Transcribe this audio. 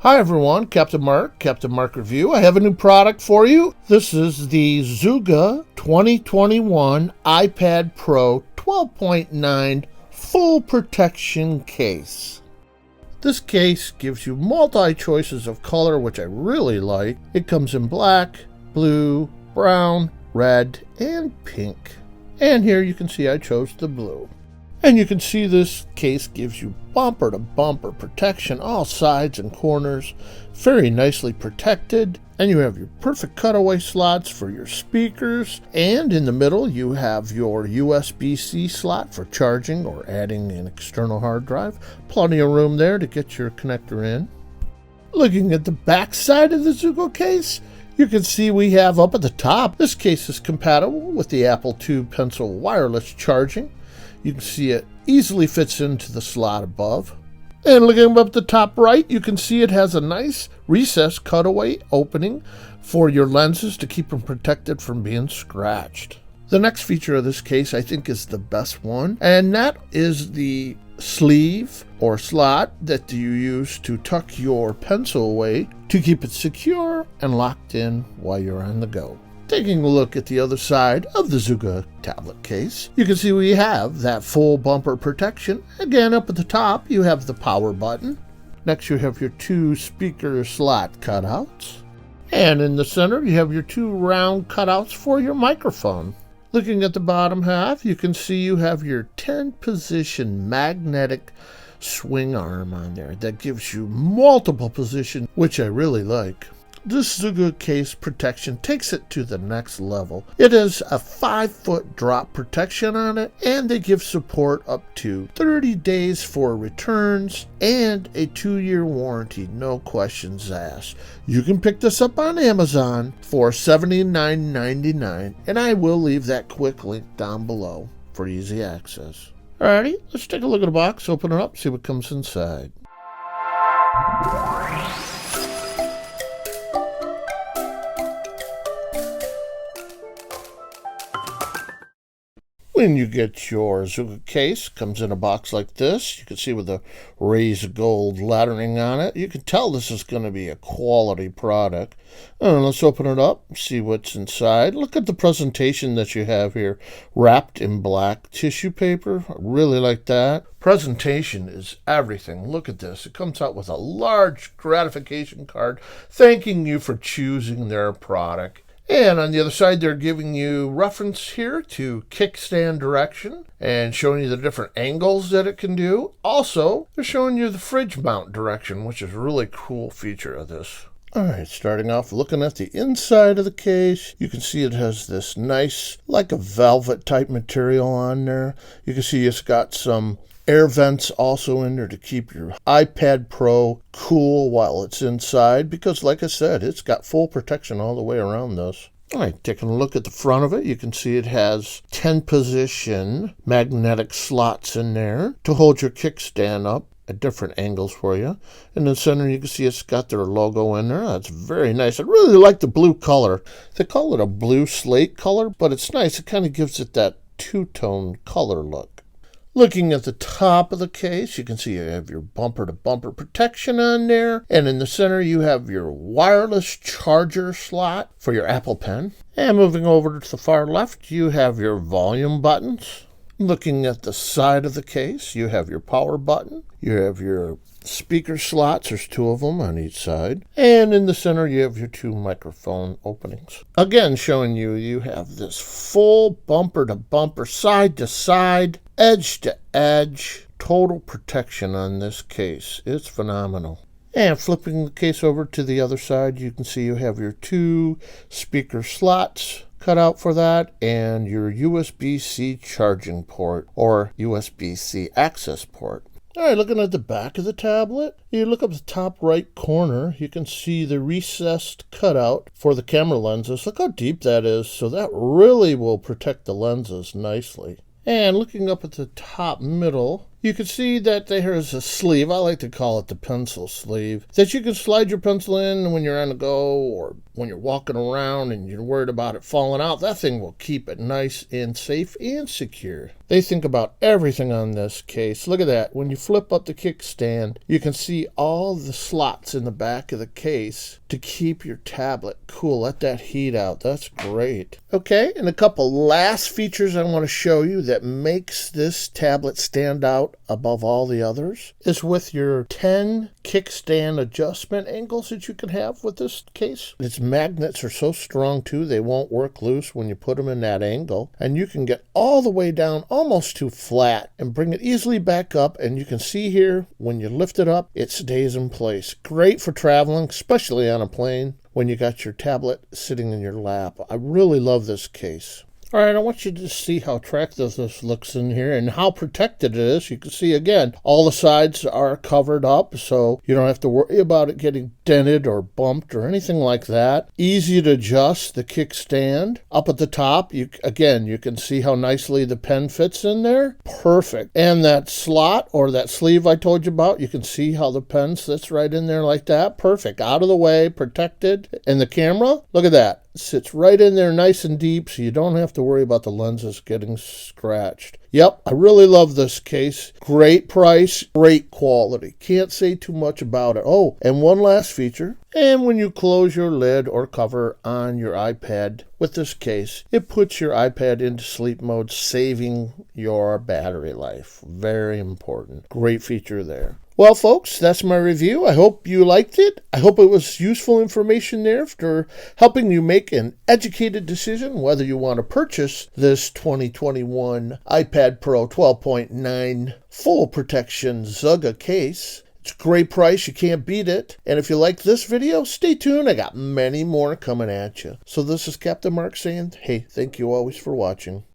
Hi everyone, Captain Mark Review. I have a new product for you. This is the ZUGU 2021 iPad Pro 12.9 full protection case. This case gives you multi-choices of color, which I really like. It comes in black, blue, brown, red, and pink. And here you can see I chose the blue. And you can see this case gives you bumper-to-bumper protection, all sides and corners, very nicely protected. And you have your perfect cutaway slots for your speakers. And in the middle, you have your USB-C slot for charging or adding an external hard drive. Plenty of room there to get your connector in. Looking at the back side of the ZUGU case, you can see we have up at the top, this case is compatible with the Apple II Pencil wireless charging. You can see it easily fits into the slot above. And looking up at the top right, you can see it has a nice recessed cutaway opening for your lenses to keep them protected from being scratched. The next feature of this case I think is the best one, and that is the sleeve or slot that you use to tuck your pencil away to keep it secure and locked in while you're on the go. Taking a look at the other side of the ZUGU tablet case, you can see we have that full bumper protection. Again, up at the top, you have the power button. Next, you have your two speaker slot cutouts. And in the center, you have your two round cutouts for your microphone. Looking at the bottom half, you can see you have your 10-position magnetic swing arm on there that gives you multiple positions, which I really like. This ZUGU case protection takes it to the next level. It has a 5-foot drop protection on it, and they give support up to 30 days for returns and a 2-year warranty, no questions asked. You can pick this up on Amazon for $79.99, and I will leave that quick link down below for easy access. Alrighty, let's take a look at the box, open it up, see what comes inside. When you get your ZUGU case, comes in a box like this. You can see with the raised gold lettering on it. You can tell this is going to be a quality product. Let's open it up, see what's inside. Look at the presentation that you have here, wrapped in black tissue paper. I really like that. Presentation is everything. Look at this. It comes out with a large gratification card thanking you for choosing their product. And on the other side, they're giving you reference here to kickstand direction and showing you the different angles that it can do. Also, they're showing you the fridge mount direction, which is a really cool feature of this. All right, starting off looking at the inside of the case, you can see it has this nice, like a velvet type material on there. You can see it's got some air vents also in there to keep your iPad Pro cool while it's inside, because like I said, it's got full protection all the way around this. All right, taking a look at the front of it, you can see it has 10-position magnetic slots in there to hold your kickstand up at different angles for you. In the center, you can see it's got their logo in there. That's very nice. I really like the blue color. They call it a blue slate color, but it's nice. It kind of gives it that two-tone color look. Looking at the top of the case, you can see you have your bumper-to-bumper protection on there. And in the center, you have your wireless charger slot for your Apple Pen. And moving over to the far left, you have your volume buttons. Looking at the side of the case, you have your power button. You have your speaker slots. There's 2 of them on each side. And in the center, you have your 2 microphone openings. Again, showing you have this full bumper-to-bumper, side-to-side, edge-to-edge, total protection on this case. It's phenomenal. And flipping the case over to the other side, you can see you have your 2 speaker slots cut out for that, and your USB-C charging port or USB-C access port. All right, looking at the back of the tablet, you look up the top right corner, you can see the recessed cutout for the camera lenses. Look how deep that is, so that really will protect the lenses nicely. And looking up at the top middle, You can see that there is a sleeve, I like to call it the pencil sleeve, that you can slide your pencil in when you're on the go or when you're walking around and you're worried about it falling out. That thing will keep it nice and safe and secure. They think about everything on this case. Look at that. When you flip up the kickstand, you can see all the slots in the back of the case to keep your tablet cool. Let that heat out. That's great. Okay, and a couple last features I want to show you that makes this tablet stand out above all the others is with your 10 kickstand adjustment angles that you can have with this case. Its magnets are so strong too, they won't work loose when you put them in that angle. And you can get all the way down almost to flat and bring it easily back up. And you can see here, when you lift it up, it stays in place. Great for traveling, especially on a plane when you got your tablet sitting in your lap. I really love this case. All right, I want you to see how attractive this looks in here and how protected it is. You can see, again, all the sides are covered up, so you don't have to worry about it getting dented or bumped or anything like that. Easy to adjust the kickstand. Up at the top, you can see how nicely the pen fits in there. Perfect. And that slot or that sleeve I told you about, you can see how the pen sits right in there like that. Perfect. Out of the way, protected. And the camera, look at that. Sits right in there nice and deep, so you don't have to worry about the lenses getting scratched. Yep, I really love this case. Great price, great quality. Can't say too much about it. Oh, and one last feature. And when you close your lid or cover on your iPad with this case, it puts your iPad into sleep mode, saving your battery life. Very important. Great feature there. Well, folks, that's my review. I hope you liked it. I hope it was useful information there for helping you make an educated decision whether you want to purchase this 2021 iPad Pro 12.9 full protection ZUGU case. It's a great price. You can't beat it. And if you like this video, stay tuned. I got many more coming at you. So this is Captain Mark saying, hey, thank you always for watching.